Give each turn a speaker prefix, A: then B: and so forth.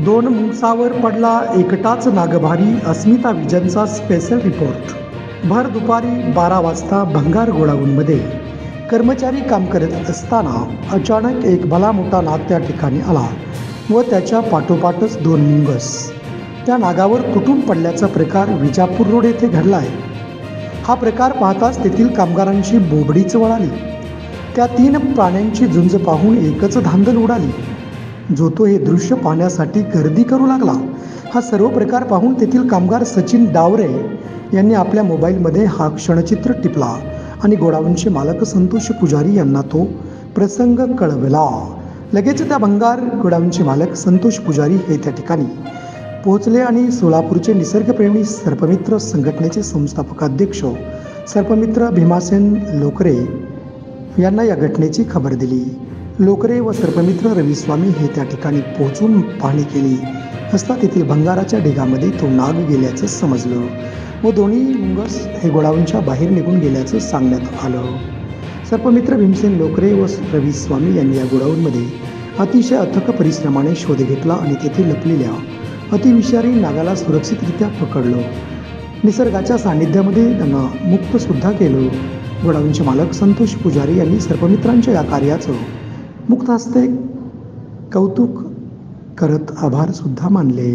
A: दोन मुंगसावर पडला एकटाच नागभारी. अस्मिता विजनचा स्पेशल रिपोर्ट. भर दुपारी 12 वाजता भंगार गोडाऊनमध्ये कर्मचारी काम करत असताना अचानक एक भला मोठा नाग त्या ठिकाणी आला व त्याच्या पाठोपाठच दोन मुंगस. त्या नागावर तुटून पडल्याचा प्रकार विजापूर रोड येथे घडला आहे. हा प्रकार पाहताच तेथील कामगारांची बोबडीच वळाली. त्या 3 प्राण्यांची झुंज पाहून एकच धांदल उडाली. जो तो हे दृश्य पाहण्यासाठी गर्दी करू लागला. हा सर्व प्रकार पाहून तेथील कामगार सचिन डावरे यांनी आपल्या मोबाईलमध्ये हा क्षणचित्र टिपला आणि गोडाऊनचे मालक संतोष पुजारी यांना तो प्रसंग कळवला. लगेच त्या भंगार गोडाऊनचे मालक संतोष पुजारी हे त्या ठिकाणी पोहोचले आणि सोलापूरचे निसर्गप्रेमी सर्पमित्र संघटनेचे संस्थापक अध्यक्ष सर्पमित्र भीमासेन लोकरे यांना या घटनेची खबर दिली. लोकरे व सर्पमित्र रविस्वामी हे त्या ठिकाणी पोहोचून पाहणी केली असता तेथील भंगाराच्या ढिगामध्ये तो नाग गेल्याचं समजलं व दोन्ही मुंगस हे गोडाऊनच्या बाहेर निघून गेल्याचं सांगण्यात आलं. सर्पमित्र भीमसेन लोकरे व रविस्वामी यांनी या गोडाऊनमध्ये अतिशय अथक परिश्रमाने शोध घेतला आणि तेथे लपलेल्या अतिविषारी नागाला सुरक्षितरित्या पकडलं. निसर्गाच्या सान्निध्यामध्ये त्यांना मुक्तसुद्धा केलं. गोडाऊनचे मालक संतोष पुजारी यांनी सर्पमित्रांच्या या कार्याचं मुक्त हस्ते कौतुक करत आभारसुद्धा मानले.